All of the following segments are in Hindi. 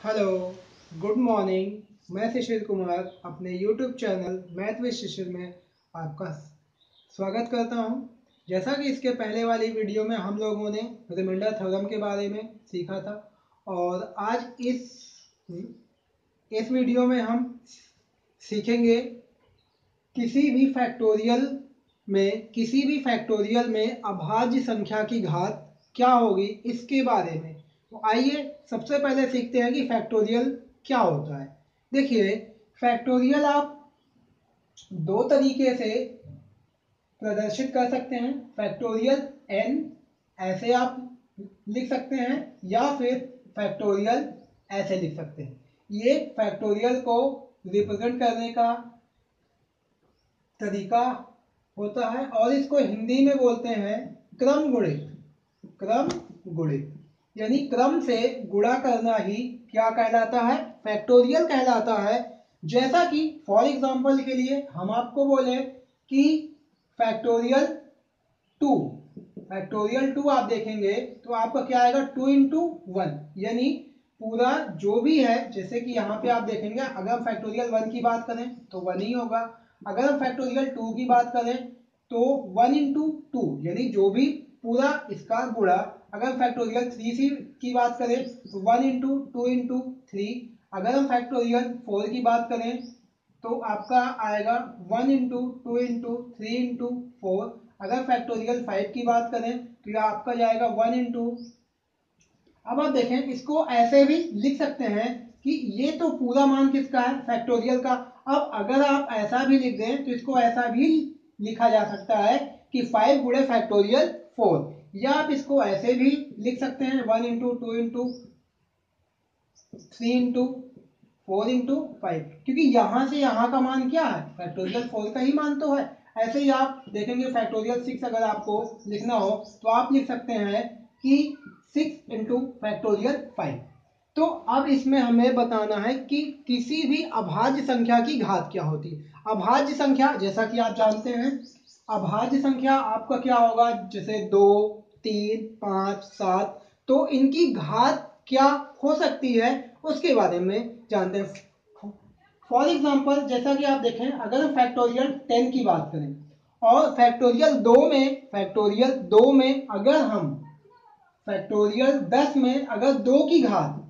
Hello, good morning. मैं शिशिर कुमार अपने यूट्यूब चैनल मैथ विद शिशिर में आपका स्वागत करता हूं। जैसा कि इसके पहले वाली वीडियो में हम लोगों ने रिमाइंडर थ्योरम के बारे में सीखा था और आज इस वीडियो में हम सीखेंगे किसी भी फैक्टोरियल में अभाज्य संख्या की घात क्या होगी इसके बारे में। तो आइए सबसे पहले सीखते हैं कि फैक्टोरियल क्या होता है। देखिए, फैक्टोरियल आप दो तरीके से प्रदर्शित कर सकते हैं। फैक्टोरियल n ऐसे आप लिख सकते हैं या फिर फैक्टोरियल ऐसे लिख सकते हैं। ये फैक्टोरियल को रिप्रेजेंट करने का तरीका होता है और इसको हिंदी में बोलते हैं क्रम गुणित यानी क्रम से गुणा करना ही क्या कहलाता है, फैक्टोरियल कहलाता है। जैसा कि फॉर एग्जांपल के लिए हम आपको बोले कि फैक्टोरियल टू आप देखेंगे तो आपका क्या आएगा, 2 इंटू 1 यानी पूरा जो भी है। जैसे कि यहाँ पे आप देखेंगे अगर हम फैक्टोरियल 1 की बात करें तो 1 ही होगा, अगर हम फैक्टोरियल 2 की बात करें तो 1 इंटू 2 यानी जो भी पूरा इसका गुणा। अगर हम फैक्टोरियल 3 की बात करें तो 1 इंटू 2 इंटू 3। अगर हम फैक्टोरियल 4 की बात करें तो आपका आएगा 1 इंटू 2 इंटू 3 इंटू 4। अगर फैक्टोरियल 5 की बात करें तो यह आपका जाएगा 1 इंटू। अब आप देखें, इसको ऐसे भी लिख सकते हैं कि ये तो पूरा मान किसका है, फैक्टोरियल का। अब अगर आप ऐसा भी लिख दें तो इसको ऐसा भी लिखा जा सकता है कि 5 गुणे फैक्टोरियल 4, या आप इसको ऐसे भी लिख सकते हैं 1 इंटू 2 इंटू 3 इंटू 4 इंटू 5, क्योंकि यहां से यहां का मान क्या है, फैक्टोरियल 4 का ही मान तो है। ऐसे ही आप देखेंगे फैक्टोरियल 6 अगर आपको लिखना हो तो आप लिख सकते हैं कि 6 इंटू फैक्टोरियल 5। तो अब इसमें हमें बताना है कि किसी भी अभाज्य संख्या की घात क्या होती है। अभाज्य संख्या जैसा कि आप जानते हैं, अभाज्य संख्या आपका क्या होगा, जैसे 2, 3, 5, 7। तो इनकी घात क्या हो सकती है उसके बारे में जानते हैं। फॉर एग्जाम्पल जैसा कि आप देखें, अगर हम फैक्टोरियल 10 की बात करें और फैक्टोरियल 2 में अगर हम फैक्टोरियल 10 में अगर 2 की घात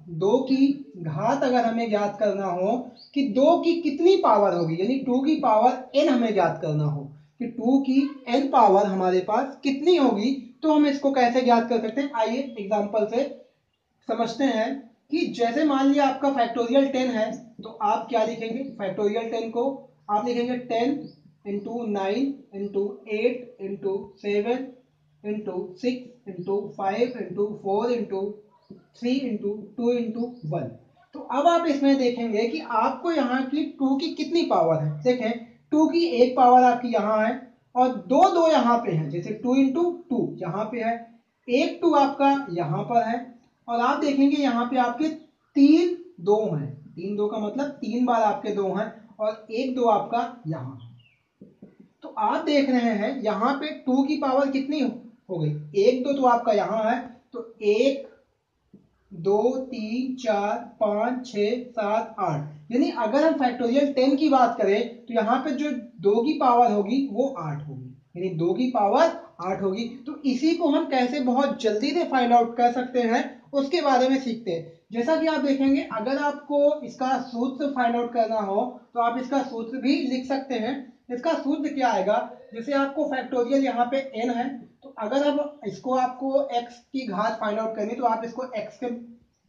अगर हमें ज्ञात करना हो कि 2 की कितनी पावर होगी, यानी 2 की पावर n हमें ज्ञात करना हो कि 2 की n पावर हमारे पास कितनी होगी, तो हम इसको कैसे ज्ञात कर सकते हैं। आइए एग्जांपल से समझते हैं कि जैसे मान लिया आपका फैक्टोरियल 10 है तो आप क्या लिखेंगे, फैक्टोरियल 10 को आप लिखेंगे 10 into 9 into 8 into 7 into 6 into 5 into 4 into 3 into 2 into 1। तो अब आप इसमें देखेंगे कि आपको यहाँ की 2 की कितनी पावर है। देखें, 2 की एक पावर आपकी यहाँ है और दो यहाँ पे है, जैसे 2 इंटू 2 यहाँ पे है, एक 2 आपका यहाँ पर है और आप देखेंगे यहाँ पे आपके 3 2 हैं। 3 2 का मतलब 3 बार आपके 2 हैं और एक 2 आपका यहाँ। तो आप देख रहे हैं यहाँ पे 2 की पावर कितनी हो गई, 1 2 तो आपका यहाँ है, तो 1 2 3 4 5 6 7 8, यानी अगर हम फैक्टोरियल 10 की बात करें तो यहाँ पे जो 2 की पावर होगी वो 8 होगी, यानी 2 की पावर 8 होगी। तो इसी को हम कैसे बहुत जल्दी से फाइंड आउट कर सकते हैं उसके बारे में सीखते हैं। जैसा कि आप देखेंगे, अगर आपको इसका सूत्र फाइंड आउट करना हो तो आप इसका सूत्र भी लिख सकते हैं। इसका सूत्र क्या आएगा, जैसे आपको फैक्टोरियल यहाँ पे n है, तो अगर अब इसको आपको x की घात फाइंड आउट करनी तो आप इसको x के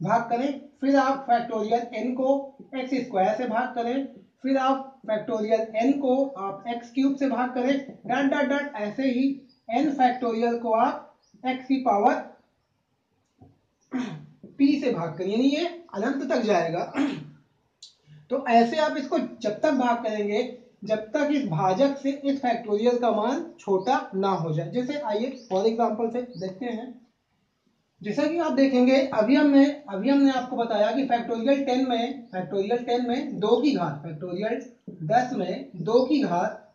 भाग करें, फिर आप फैक्टोरियल n को x स्क्वायर से भाग करें, फिर आप फैक्टोरियल n को आप x क्यूब से भाग करें, डॉट डॉट डॉट, ऐसे ही n फैक्टोरियल को आप x की पावर p से भाग करें, यानी ये अनंत तक जाएगा। तो ऐसे आप इसको जब तक भाग करेंगे जब तक इस भाजक से इस फैक्टोरियल का मान छोटा ना हो जाए। जैसे आइए फॉर एग्जांपल से देखते हैं, जैसा कि आप देखेंगे अभी हमने आपको बताया कि फैक्टोरियल 10 में 2 की घात, फैक्टोरियल 10 में 2 की घात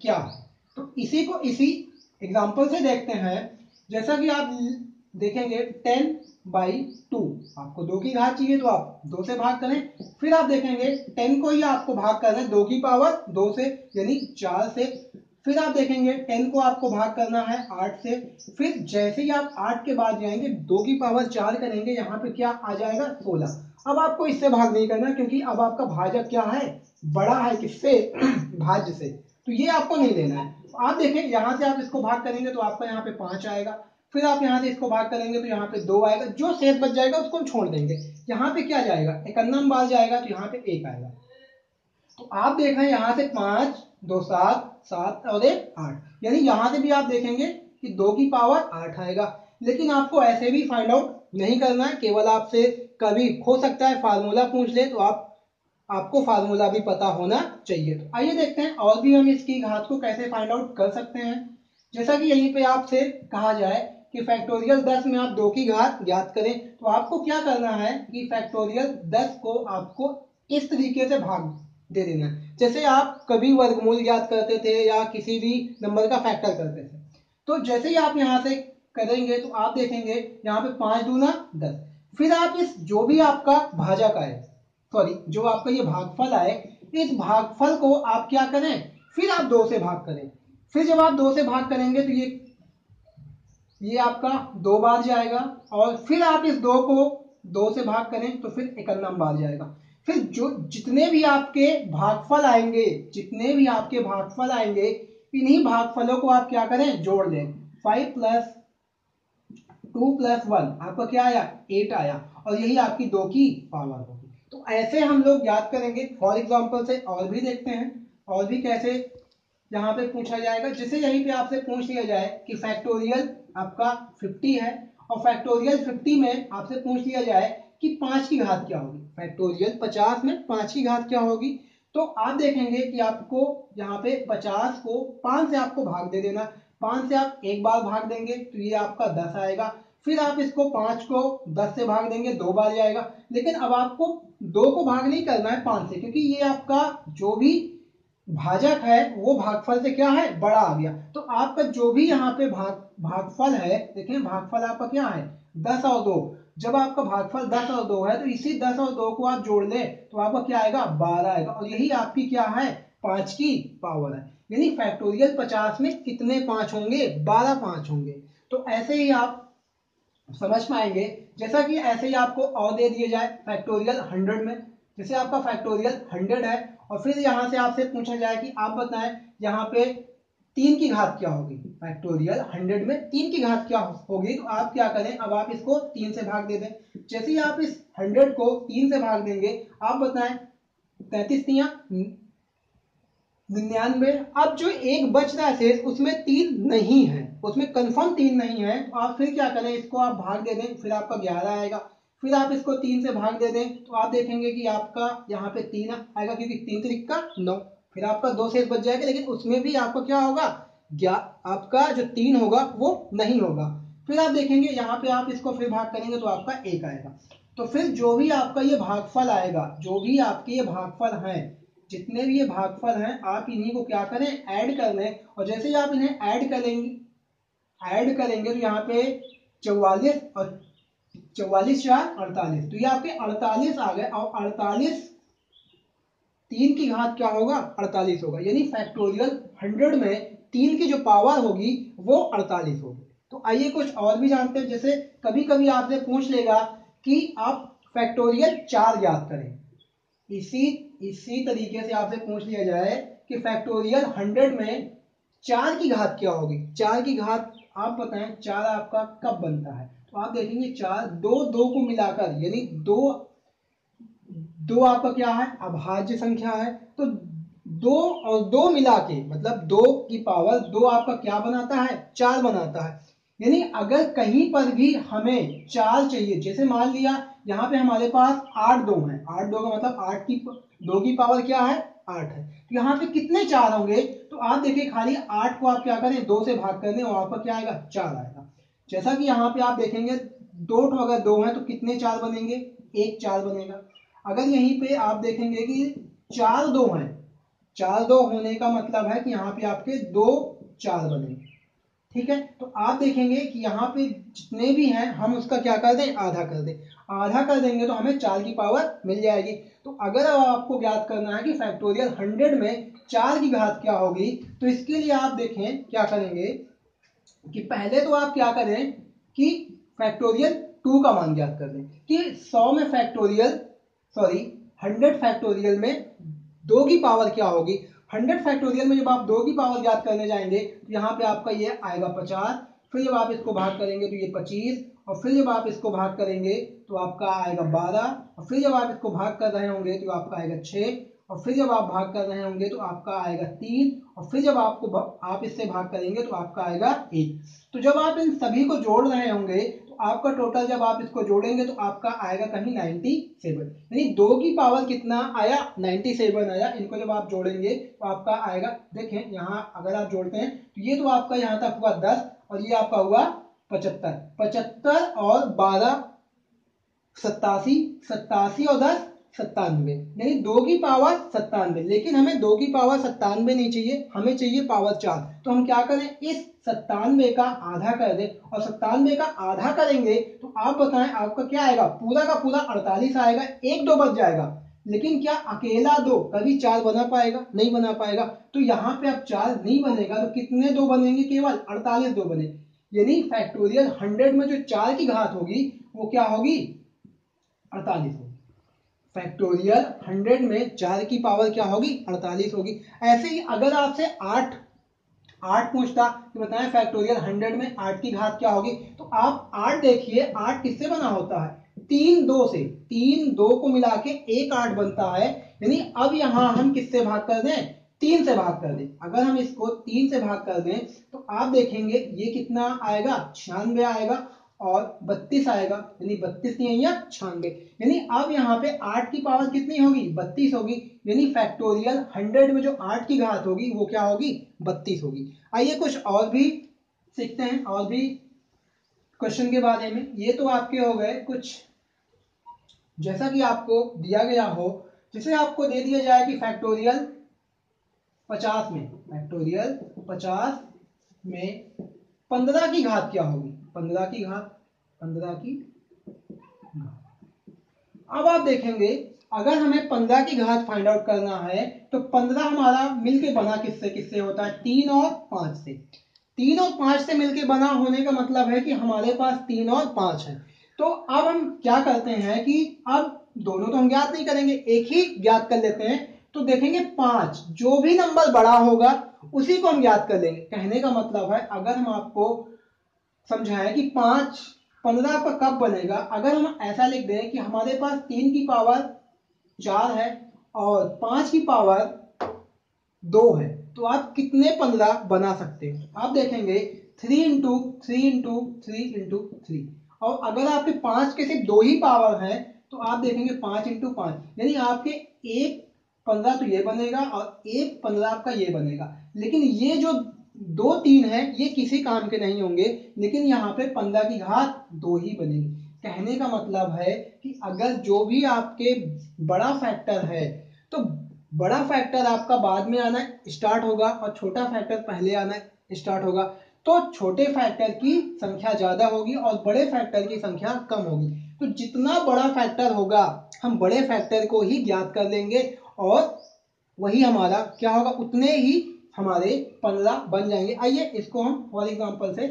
क्या है। तो इसी को इसी एग्जांपल से देखते हैं। जैसा कि आप देखेंगे 10/2, आपको 2 की घात चाहिए तो आप 2 से भाग करें। फिर आप देखेंगे 10 को ही आपको भाग करना है 2 की पावर 2 से यानी 4 से। फिर आप देखेंगे 10 को आपको भाग करना है 8 से। फिर जैसे ही आप 8 के बाद जाएंगे 2 की पावर 4 करेंगे, यहाँ पे क्या आ जाएगा 16। अब आपको इससे भाग नहीं करना क्योंकि अब आपका भाजक क्या है, बड़ा है किससे, भाज्य से, तो ये आपको नहीं लेना है। आप देखें यहाँ से आप इसको भाग करेंगे तो आपका यहाँ पे 5 आएगा। फिर आप यहाँ से इसको भाग करेंगे तो यहाँ पे 2 आएगा, जो शेष बच जाएगा उसको हम छोड़ देंगे। यहाँ पे क्या जाएगा, 51 बार जाएगा तो यहाँ पे 1 आएगा। तो आप देख रहे हैं यहाँ से 5 2 7 7 और 1 8, यानी यहाँ से भी आप देखेंगे कि 2 की पावर 8 आएगा। लेकिन आपको ऐसे भी फाइंड आउट नहीं करना है, केवल आपसे कभी हो सकता है फार्मूला पूछ ले तो आपको फार्मूला भी पता होना चाहिए। तो आइए देखते हैं और भी हम इसकी घात को कैसे फाइंड आउट कर सकते हैं। जैसा कि यहीं पे आपसे कहा जाए कि फैक्टोरियल 10 में आप 2 की घात ज्ञात करें, तो आपको क्या करना है कि फैक्टोरियल 10 को आपको इस तरीके से भाग दे देना है, जैसे आप कभी वर्गमूल ज्ञात करते थे या किसी भी नंबर का फैक्टर करते थे। तो जैसे ही आप यहाँ से करेंगे तो आप देखेंगे यहाँ पे 5 दूना 10। फिर आप इस जो भी आपका भाजक आए, सॉरी जो आपका ये भागफल आए, इस भागफल को आप क्या करें, फिर आप 2 से भाग करें। फिर जब आप 2 से भाग करेंगे तो ये आपका 2 बार जाएगा, और फिर आप इस 2 को 2 से भाग करें तो फिर 51 बार जाएगा। फिर जो जितने भी आपके भागफल आएंगे, जितने भी आपके भागफल आएंगे, इन्हीं भागफलों को आप क्या करें, जोड़ लें। 5 + 2 + 1 आपका क्या आया, 8 आया, और यही आपकी 2 की पावर होगी। तो ऐसे हम लोग याद करेंगे। फॉर एग्जांपल से और भी देखते हैं, और भी कैसे यहाँ पे पूछा जाएगा। जैसे यहीं पे आपसे पूछ लिया जाए कि फैक्टोरियल आपका 50 है, और फैक्टोरियल 50 में आपसे पूछ लिया जाए कि 5 की घात क्या होगी। फैक्टोरियल 50 में 5 की घात क्या होगी, तो आप देखेंगे कि आपको यहाँ पे 50 को 5 से आपको भाग दे देना। 5 से आप एक बार भाग देंगे तो ये आपका 10 आएगा। फिर आप इसको 5 को 10 से भाग देंगे, 2 बार जाएगा। लेकिन अब आपको 2 को भाग नहीं करना है 5 से, क्योंकि ये आपका जो भी भाजक है वो भागफल से क्या है, बड़ा आ गया। तो आपका जो भी यहाँ पे भागफल है, देखें भागफल आपका क्या है 10 और 2। जब आपका भागफल 10 और 2 है तो इसी 10 और 2 को आप जोड़ ले तो आपका क्या आएगा, 12 आएगा, और यही आपकी क्या है, 5 की पावर है। यानी फैक्टोरियल 50 में कितने 5 होंगे, 12 5 होंगे। तो ऐसे ही आप समझ पाएंगे। जैसा कि ऐसे ही आपको और दे दिए जाए फैक्टोरियल 100 में, जैसे आपका फैक्टोरियल 100 है, और फिर यहां से आपसे पूछा जाए कि आप बताएं यहाँ पे 3 की घात क्या होगी। फैक्टोरियल 100 में 3 की घात क्या होगी, तो आप क्या करें, अब आप इसको 3 से भाग दे दें। जैसे ही आप इस 100 को 3 से भाग देंगे, आप बताएं 33 99। अब जो एक बच रहा है शेष, उसमें 3 नहीं है, उसमें कंफर्म 3 नहीं है, तो आप फिर क्या करें, इसको आप भाग दे दें, फिर आपका 11 आएगा। फिर आप इसको 3 से भाग दे दें तो आप देखेंगे कि आपका यहाँ पे 3 आएगा, क्योंकि 3 3 का 9। फिर आपका 2 शेष बच जाएगा, लेकिन उसमें भी आपका क्या होगा, आपका जो 3 होगा वो नहीं होगा। फिर आप देखेंगे यहाँ पे आप इसको फिर भाग करेंगे तो आपका 1 आएगा। तो फिर जो भी आपका ये भागफल आएगा, जो भी आपके ये भागफल हैं, जितने भी ये भागफल हैं, आप इन्हीं को क्या करें, ऐड कर लें। और जैसे ही आप इन्हें ऐड करेंगे तो यहाँ पे 44 और 44 4 48, तो ये आपके 48 आ गए, और 48 3 की घात क्या होगा, 48 होगा। यानी फैक्टोरियल 100 में 3 की जो पावर होगी वो 48 होगी। तो आइए कुछ और भी जानते हैं। जैसे कभी कभी आपसे पूछ लेगा कि आप फैक्टोरियल 4 ज्ञात करें। इसी तरीके से आपसे पूछ लिया जाए कि फैक्टोरियल 100 में 4 की घात क्या होगी। 4 की घात आप बताएं, 4 आपका कब बनता है, तो आप देखेंगे 4 2 को मिलाकर, यानी 2 आपका क्या है, अभाज्य संख्या है। तो 2 और 2 मिला के, मतलब 2 की पावर 2 आपका क्या बनाता है, 4 बनाता है। यानी अगर कहीं पर भी हमें 4 चाहिए, जैसे मान लिया यहाँ पे हमारे पास 8 2 है, 8 2 का मतलब 8 की 2 की पावर क्या है, 8 है। तो यहाँ पे कितने 4 होंगे, तो आप देखिए खाली 8 को आप क्या करें, 2 से भाग कर दें, और आपका क्या आएगा, 4 आएगा। जैसा कि यहाँ पे आप देखेंगे 2 अगर 2 है तो कितने 4 बनेंगे, 1 4 बनेगा। अगर यहीं पे आप देखेंगे कि 4 2 है, 4 2 होने का मतलब है कि यहाँ पे आपके 2 4 बनेंगे। ठीक है, तो आप देखेंगे कि यहाँ पे जितने भी हैं हम उसका क्या कर दें, आधा कर दें। आधा कर देंगे तो हमें 4 की पावर मिल जाएगी। तो अगर आपको ज्ञात करना है कि फैक्टोरियल 100 में 4 की घात क्या होगी, तो इसके लिए आप देखें क्या करेंगे कि पहले तो आप क्या करें कि फैक्टोरियल 2 का मान ज्ञात कर दें कि 100 में फैक्टोरियल 100 फैक्टोरियल में 2 की पावर क्या होगी। 100 फैक्टोरियल में जब आप 2 की पावर ज्ञात करने जाएंगे तो यहाँ पे आपका ये आएगा 50, फिर जब आप इसको भाग करेंगे तो ये 25, और फिर जब आप इसको भाग करेंगे तो आपका आएगा 12, और फिर जब आप इसको भाग कर रहे होंगे तो आपका आएगा 6, और फिर जब आप भाग कर रहे होंगे तो आपका आएगा 3, और फिर जब आप इससे भाग करेंगे तो आपका आएगा 1। तो जब आप इन सभी को जोड़ रहे होंगे तो आपका टोटल जब आप इसको जोड़ेंगे तो आपका आएगा कहीं 97, यानी 2 की पावर कितना आया, 97 आया। इनको जब आप जोड़ेंगे तो आपका आएगा, देखें यहाँ अगर आप जोड़ते हैं तो ये तो आपका यहाँ तक हुआ 10, और ये आपका हुआ 75, 75 और 12 87, 87 और 10 97, यानी 2 की पावर 97। लेकिन हमें 2 की पावर 97 नहीं चाहिए, हमें चाहिए पावर 4। तो हम क्या करें, इस 97 का आधा कर दें, और 97 का आधा करेंगे तो आप बताएं आपका क्या आएगा, पूरा का पूरा 48 आएगा। 1 2 बच जाएगा, लेकिन क्या अकेला 2 कभी 4 बना पाएगा, नहीं बना पाएगा। तो यहाँ पे अब 4 नहीं बनेगा तो कितने 2 बनेंगे, केवल 48 2 बने। यानी फैक्टोरियल 100 में जो 4 की घात होगी वो क्या होगी, 48 होगी। फैक्टोरियल 100 में 4 की पावर क्या होगी, 48 होगी। ऐसे ही अगर आपसे 8 पूछता कि बताएं फैक्टोरियल 100 में 8 की घात क्या होगी, तो आप 8 देखिए, 8 किससे बना होता है, 3 2 से, 3 2 को मिला के एक 8 बनता है। यानी अब यहां हम किससे भाग कर दें, 3 से भाग कर दें। अगर हम इसको 3 से भाग कर दें तो आप देखेंगे ये कितना आएगा, 96 आएगा, और 32 आएगा, यानी 32 नहीं है 96। यानी अब यहाँ पे 8 की पावर कितनी होगी, 32 होगी। यानी फैक्टोरियल 100 में जो 8 की घात होगी वो क्या होगी, 32 होगी। आइए कुछ और भी सीखते हैं, और भी क्वेश्चन के बारे में। ये तो आपके हो गए कुछ जैसा कि आपको दिया गया हो, जिसे आपको दे दिया जाए कि फैक्टोरियल 50 में, फैक्टोरियल 50 में 15 की घात क्या होगी, 15 की घात, 15 की घात। अब आप देखेंगे अगर हमें 15 की घात फाइंड आउट करना है तो 15 हमारा मिलके बना किससे किससे होता है, 3 और 5 से। 3 और 5 से मिलके बना होने का मतलब है कि हमारे पास 3 और 5 है। तो अब हम क्या करते हैं कि अब दोनों तो हम ज्ञात नहीं करेंगे, एक ही ज्ञात कर लेते हैं। तो देखेंगे 5, जो भी नंबर बड़ा होगा उसी को हम ज्ञात कर लेंगे। कहने का मतलब है अगर हम आपको समझाएं कि 15 आपका कब बनेगा, अगर हम ऐसा लिख दें कि हमारे पास 3 की पावर 4 है और 5 की पावर 2 है, तो आप कितने 15 बना सकते हैं। आप देखेंगे 3 इंटू 3 इंटू 3 इंटू 3, और अगर आपके 5 के सिर्फ 2 ही पावर है तो आप देखेंगे 5 इंटू 5, यानी आपके एक 15 तो ये बनेगा और एक 15 आपका ये बनेगा। लेकिन ये जो 2 3 है ये किसी काम के नहीं होंगे, लेकिन यहाँ पे 15 की घात 2 ही बनेगी। कहने का मतलब है कि अगर जो भी आपके बड़ा फैक्टर है तो बड़ा फैक्टर आपका बाद में आना स्टार्ट होगा और छोटा फैक्टर पहले आना स्टार्ट होगा। तो छोटे फैक्टर की संख्या ज्यादा होगी और बड़े फैक्टर की संख्या कम होगी। तो जितना बड़ा फैक्टर होगा हम बड़े फैक्टर को ही ज्ञात कर लेंगे, और वही हमारा क्या होगा, उतने ही हमारे 15 बन जाएंगे। आइए इसको हम फॉर एग्जांपल से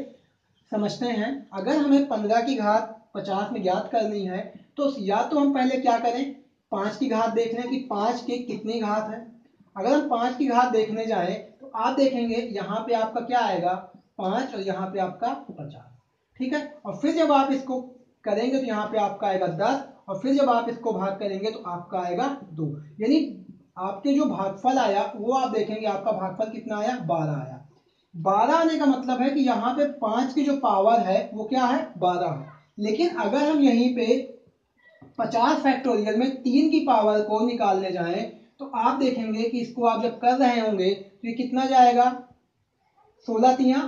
समझते हैं। अगर हमें 15 की घात 50 में ज्ञात करनी है तो या तो हम पहले क्या करें, 5 की घात देख लें कि 5 के कितनी घात है। अगर हम 5 की घात देखने जाएं तो आप देखेंगे यहाँ पे आपका क्या आएगा, 5, और यहाँ पे आपका 50, ठीक है। और फिर जब आप इसको करेंगे तो यहाँ पे आपका आएगा 10, और फिर जब आप इसको भाग करेंगे तो आपका आएगा 2। यानी आपके जो भागफल आया वो आप देखेंगे आपका भागफल कितना आया, 12 आया। 12 आने का मतलब है कि यहाँ पे 5 की जो पावर है वो क्या है, 12 है। लेकिन अगर हम यहीं पे 50 फैक्टोरियल में 3 की पावर को निकालने जाएं तो आप देखेंगे कि इसको आप जब कर रहे होंगे तो ये कितना जाएगा, 16 तिया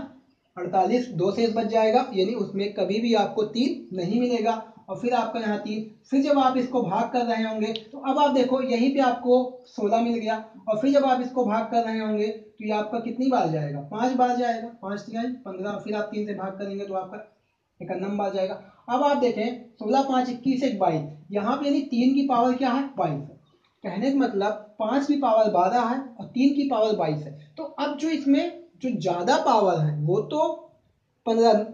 48 2 से बच जाएगा, यानी उसमें कभी भी आपको 3 नहीं मिलेगा। और फिर आपका यहाँ 3, फिर जब आप इसको भाग कर रहे होंगे तो अब आप देखो यहीं पे आपको 16 मिल गया, और फिर जब आप इसको भाग कर रहे होंगे तो ये आपका कितनी बार जाएगा, 5 बार जाएगा, 5 3 15, फिर आप 3 से भाग करेंगे तो आपका 51 बार जाएगा। अब आप देखें 16 5 21 1 22, यहाँ पे यानी 3 की पावर क्या है 22 है। कहने का मतलब 5 की पावर 12 है और 3 की पावर 22 है। तो अब जो इसमें जो ज्यादा पावर है वो तो 15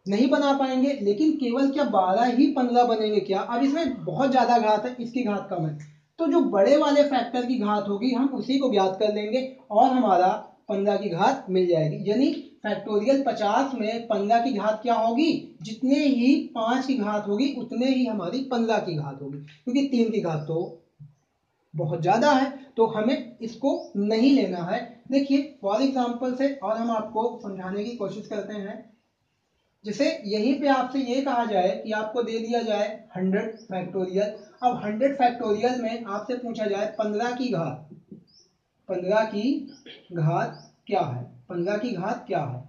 नहीं बना पाएंगे, लेकिन केवल क्या 12 ही 15 बनेंगे क्या। अब इसमें बहुत ज्यादा घात है, इसकी घात कम है, तो जो बड़े वाले फैक्टर की घात होगी हम उसी को ज्ञात कर लेंगे और हमारा 15 की घात मिल जाएगी। यानी फैक्टोरियल 50 में 15 की घात क्या होगी, जितने ही 5 की घात होगी उतने ही हमारी 15 की घात होगी, क्योंकि 3 की घात तो बहुत ज्यादा है, तो हमें इसको नहीं लेना है। देखिए फॉर एग्जांपल से और हम आपको समझाने की कोशिश करते हैं। जैसे यहीं पे आपसे ये कहा जाए कि आपको दे दिया जाए 100 फैक्टोरियल। अब 100 फैक्टोरियल में आपसे पूछा जाए 15 की घात, 15 की घात क्या है, 15 की घात क्या है।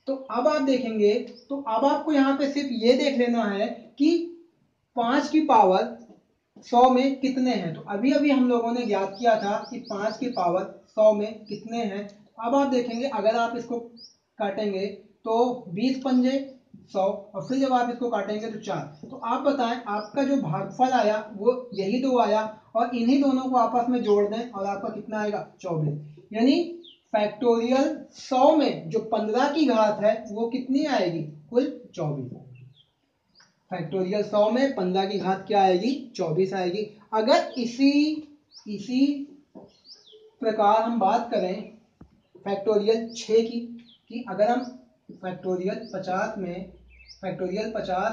तो अब आप देखेंगे तो अब आपको यहाँ पे सिर्फ ये देख लेना है कि 5 की पावर 100 में कितने हैं। तो अभी अभी हम लोगों ने ज्ञात किया था कि 5 की पावर 100 में कितने हैं। अब आप देखेंगे अगर आप इसको काटेंगे तो 20 पंजे 100, और फिर जब आप इसको काटेंगे तो 4। तो आप बताएं आपका जो भागफल आया वो यही दो आया, और इन्हीं दोनों को आपस में जोड़ दें और आपका कितना आएगा 24। यानी फैक्टोरियल 100 में जो 15 की घात है वो कितनी आएगी, कुल 24। फैक्टोरियल 100 में 15 की घात क्या आएगी, 24 आएगी। अगर इसी प्रकार हम बात करें फैक्टोरियल 6 की, कि अगर हम फैक्टोरियल 50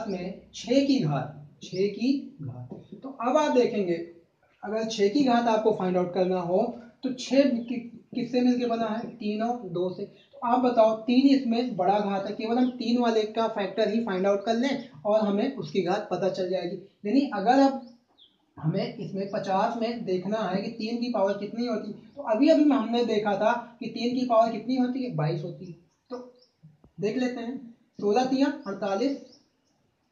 में 6 की घात, तो अब आप देखेंगे अगर 6 की घात आपको फाइंड आउट करना हो तो 6 किससे मिलके बना है, 3 और 2 से। तो आप बताओ 3 इसमें बड़ा घात है, केवल हम 3 वाले का फैक्टर ही फाइंड आउट कर लें और हमें उसकी घात पता चल जाएगी। यानी अगर अब हमें इसमें 50 में देखना है कि 3 की पावर कितनी होती, तो अभी अभी हमने देखा था कि 3 की पावर कितनी होती है, 22 होती है। तो देख लेते हैं, 16 तिया 48,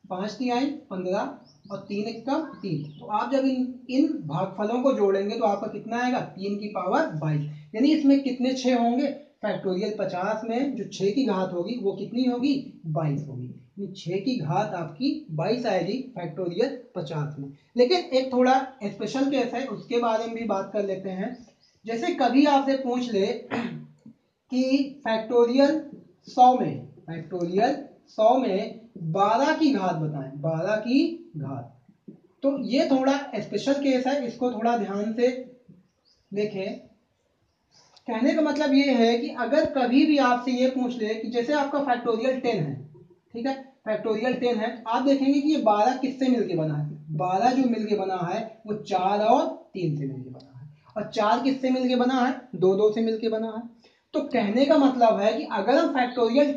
5 तिहाई 15 और 3 एक्का 3। तो आप जब इन भागफलों को जोड़ेंगे तो आपका कितना आएगा, 3 की पावर 22। यानी इसमें कितने 6 होंगे, फैक्टोरियल 50 में जो 6 की घात होगी वो कितनी होगी, 22 होगी। 6 की घात आपकी 22 आएगी फैक्टोरियल 50 में। लेकिन एक थोड़ा स्पेशल केस है, उसके बारे में भी बात कर लेते हैं। जैसे कभी आपसे पूछ ले कि फैक्टोरियल 100 में 12 की घात बताएं, 12 की घात, तो ये थोड़ा स्पेशल केस है, इसको थोड़ा ध्यान से देखें। कहने का मतलब ये है कि अगर कभी भी आपसे ये पूछ ले कि जैसे आपका फैक्टोरियल 10 है, ठीक है, फैक्टोरियल 10 है, तो आप देखेंगे कि ये 12 किससे मिलके बना है, 12 जो मिलके बना है वो 4 और 3 से मिलके बना है, और 4 किससे मिलके बना है, 2 2 से मिलके बना है। तो कहने का मतलब है कि अगर हम फैक्टोरियल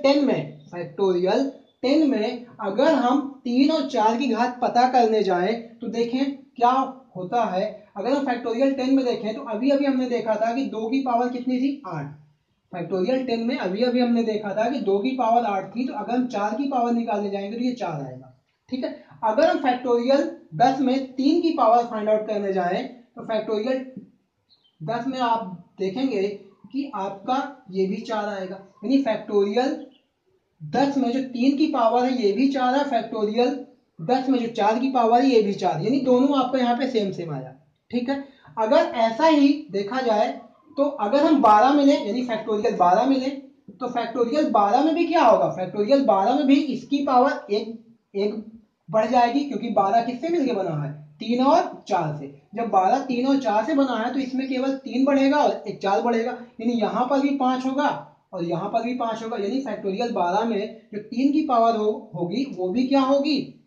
10 में अगर हम 3 और 4 की घात पता करने जाएं तो देखें क्या होता है। अगर हम फैक्टोरियल 10 में देखें तो अभी अभी हमने देखा था कि 2 की पावर कितनी थी, 8। फैक्टोरियल 10 में अभी अभी हमने देखा था कि 2 की पावर 8 थी, तो अगर हम 4 की पावर निकालने जाएंगे तो ये 4 आएगा, ठीक है। अगर हम फैक्टोरियल 10 में 3 की पावर फाइंड आउट करने जाएं तो फैक्टोरियल 10 में आप देखेंगे कि आपका ये भी 4 आएगा। यानी फैक्टोरियल 10 में जो 3 की पावर है ये भी 4 है, फैक्टोरियल 10 में जो 4 की पावर है ये भी 4, यानी दोनों आपको यहाँ पे सेम सेम आया, ठीक है। अगर ऐसा ही देखा जाए तो अगर हम 12 में लें, यानी फैक्टोरियल 12 में लें, तो फैक्टोरियल 12 में भी क्या होगा, फैक्टोरियल 12 में भी इसकी पावर एक बढ़ जाएगी, क्योंकि 12 किससे मिलके बना है, 3 और 4 से। जब 12 3 और 4 से बना है तो इसमें केवल 3 बढ़ेगा और एक 4 बढ़ेगा, यानी यहां पर भी 5 होगा और यहां पर भी 5 होगा। यानी फैक्टोरियल 12 में जो 3 की पावर होगी वो भी क्या होगी,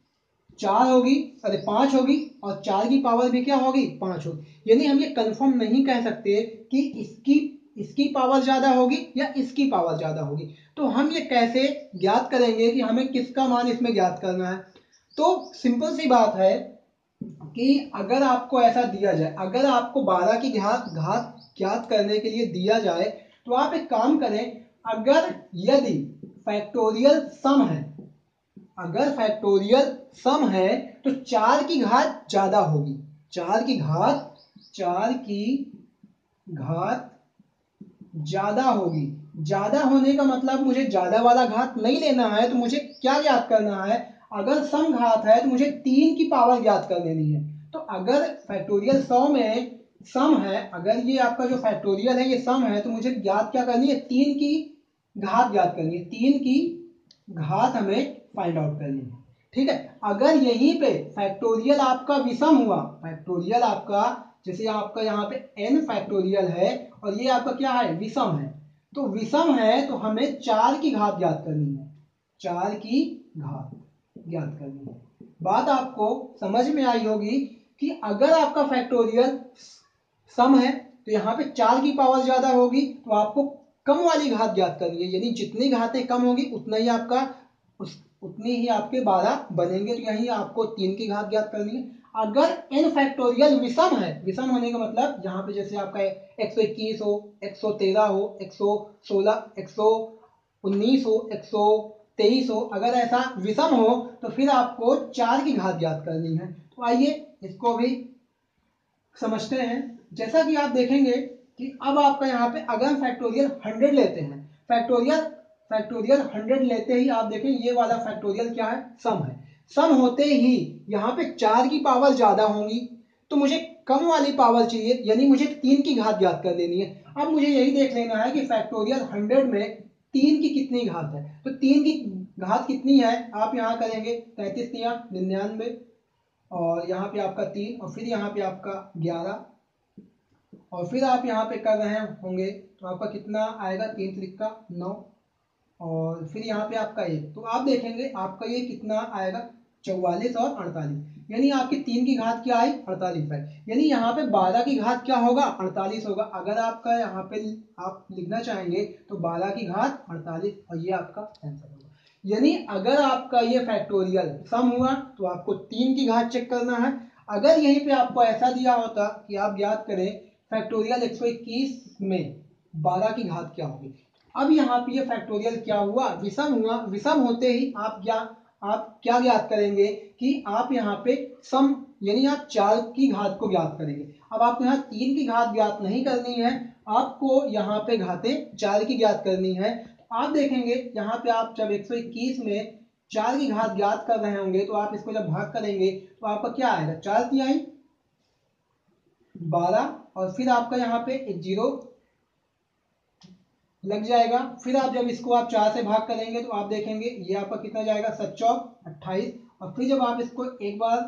4 होगी, अरे 5 होगी, और 4 की पावर भी क्या होगी, 5 होगी। यानी हम ये कंफर्म नहीं कह सकते कि इसकी पावर ज्यादा होगी या इसकी पावर ज्यादा होगी। तो हम ये कैसे ज्ञात करेंगे कि हमें किसका मान इसमें ज्ञात करना है। तो सिंपल सी बात है कि अगर आपको ऐसा दिया जाए, अगर आपको 12 की घात ज्ञात करने के लिए दिया जाए तो आप एक काम करें, अगर यदि फैक्टोरियल सम है, अगर फैक्टोरियल सम है तो 4 की घात ज्यादा होगी, 4 की घात ज्यादा होगी। ज्यादा होने का मतलब मुझे ज्यादा वाला घात नहीं लेना है, तो मुझे क्या ज्ञात करना है, अगर सम घात है तो मुझे 3 की पावर ज्ञात कर लेनी है। तो अगर फैक्टोरियल 100 में सम है, अगर ये आपका जो फैक्टोरियल है ये सम है, तो मुझे ज्ञात क्या करनी है, 3 की घात ज्ञात करनी है, 3 की घात हमें फाइंड आउट करनी है। ठीक है, अगर यहीं पे फैक्टोरियल आपका विषम हुआ, फैक्टोरियल आपका जैसे आपका यहाँ पे n फैक्टोरियल है और ये आपका क्या है, विषम है, तो विषम है तो हमें 4 की घात ज्ञात करनी है, 4 की घात ज्ञात करनी है। बात आपको समझ में आई होगी कि अगर आपका फैक्टोरियल सम है तो यहाँ पे 4 की पावर ज्यादा होगी, तो आपको कम वाली घात ज्ञात करनी है, यानी जितनी घातें कम होगी उतना ही आपका उतनी ही आपके 12 बनेंगे, तो यही आपको 3 की घात ज्ञात करनी है। अगर n फैक्टोरियल विषम है, विषम होने का मतलब यहाँ पे जैसे आपका 121 हो, 113 हो, 116, 119 हो, 123 हो, अगर ऐसा विषम हो तो फिर आपको 4 की घात ज्ञात करनी है। तो आइए इसको भी समझते हैं। जैसा कि आप देखेंगे कि अब आपका यहाँ पे अगर हम फैक्टोरियल 100 लेते हैं, फैक्टोरियल 100 लेते ही आप देखें ये वाला फैक्टोरियल क्या है, सम है, सम होते ही यहाँ पे 4 की पावर ज्यादा होंगी, तो मुझे कम वाली पावर चाहिए, यानी मुझे 3 की घात ज्ञात कर देनी है। अब मुझे यही देख लेना है कि फैक्टोरियल 100 में 3 की कितनी घात है, तो 3 की घात कितनी है, आप यहाँ करेंगे 33 तिया 99 और यहाँ पे आपका 3 और फिर यहाँ पे आपका 11 और फिर आप यहाँ पे कर रहे होंगे तो आपका कितना आएगा, 3 त्रिका 9 और फिर यहाँ पे आपका 1, तो आप देखेंगे आपका ये कितना आएगा, 44 और 48, यानी आपकी 3 की घात क्या आई, 48 है, यानी यहाँ पे 12 की घात क्या होगा, 48 होगा। अगर आपका यहाँ पे आप लिखना चाहेंगे तो 12 की घात 48 और ये आपका आंसर होगा। यानी अगर आपका ये फैक्टोरियल सम हुआ तो आपको 3 की घात चेक करना है। अगर यहीं पे आपको ऐसा दिया होता कि आप ज्ञात करें फैक्टोरियल 121 में 12 की घात क्या होगी, अब यहाँ पे ये फैक्टोरियल क्या हुआ, विषम हुआ, विषम होते ही आप क्या ज्ञात करेंगे कि आप यहाँ पे सम यानी आप 4 की घात को ज्ञात करेंगे। अब आपको यहाँ 3 की घात ज्ञात नहीं करनी है, आपको यहाँ पे घातें 4 की ज्ञात करनी है। आप देखेंगे यहाँ पे आप जब 121 में 4 की घात ज्ञात कर रहे होंगे तो आप इसको जब भाग करेंगे तो आपका क्या आएगा, 4 तिहाई 12 और फिर आपका यहाँ पे एक 0 लग जाएगा। फिर आप जब इसको आप 4 से भाग करेंगे तो आप देखेंगे ये आपका कितना जाएगा, 7 चौक 28 और फिर जब आप इसको एक बार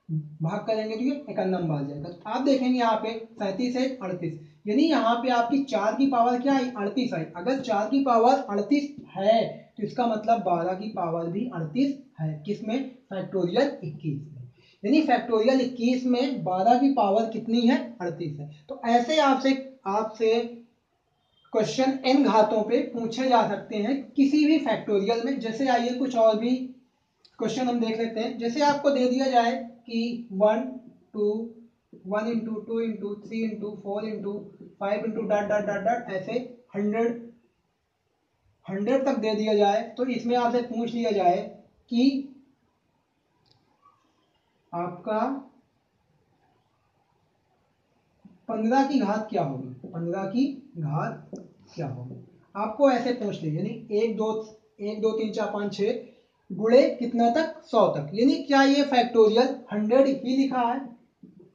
भाग करेंगे तो ये 51 बार जाएगा। तो आप देखेंगे यहाँ पे 37 है 38, यानी यहाँ पे आपकी 4 की पावर क्या आई, 38 आई। अगर 4 की पावर 38 है तो इसका मतलब 12 की पावर भी 38 है, किसमें, फैक्टोरियल 21 में, यानी फैक्टोरियल 21 में 12 की पावर कितनी है, 38 है। तो ऐसे आपसे क्वेश्चन n घातों पे पूछे जा सकते हैं किसी भी फैक्टोरियल में। जैसे आइए कुछ और भी क्वेश्चन हम देख लेते हैं। जैसे आपको दे दिया जाए कि 1 into 2 into 3 into 4 into 5 into dot dot dot dot ऐसे 100 तक दे दिया जाए, तो इसमें आपसे पूछ लिया जाए कि आपका 15 की घात क्या होगी, 15 की घात क्या होगी, आपको ऐसे पूछ ले, यानी 1 2 3 4 5 6 गुणे कितना तक, 100 तक, यानी क्या ये फैक्टोरियल 100 ही लिखा है।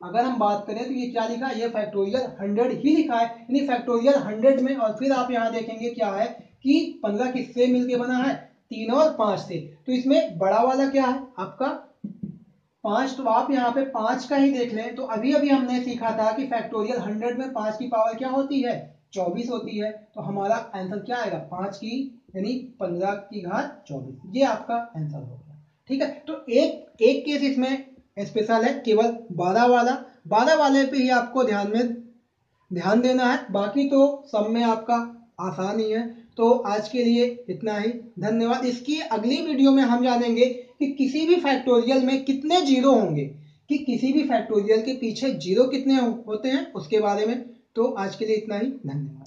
अगर हम बात करें तो ये क्या लिखा है, ये फैक्टोरियल 100 ही लिखा है, यानी फैक्टोरियल 100 में। और फिर आप यहाँ देखेंगे क्या है कि 15 किससे मिलके बना है, 3 और 5 से, तो इसमें बड़ा वाला क्या है आपका 5, तो आप यहाँ पे 5 का ही देख लें। तो अभी अभी हमने सीखा था कि फैक्टोरियल 100 में 5 की पावर क्या होती है, 24 होती है। तो हमारा आंसर क्या आएगा, 5 की यानी 15 की घात 24, ये आपका आंसर होगा। ठीक है, तो एक केस इसमें स्पेशल है, केवल 12 वाले पे ही आपको ध्यान देना है, बाकी तो सब में आपका आसान ही है। तो आज के लिए इतना ही, धन्यवाद। इसकी अगली वीडियो में हम जानेंगे कि किसी भी फैक्टोरियल में कितने जीरो होंगे, कि किसी भी फैक्टोरियल के पीछे जीरो कितने होते हैं उसके बारे में। तो आज के लिए इतना ही, धन्यवाद।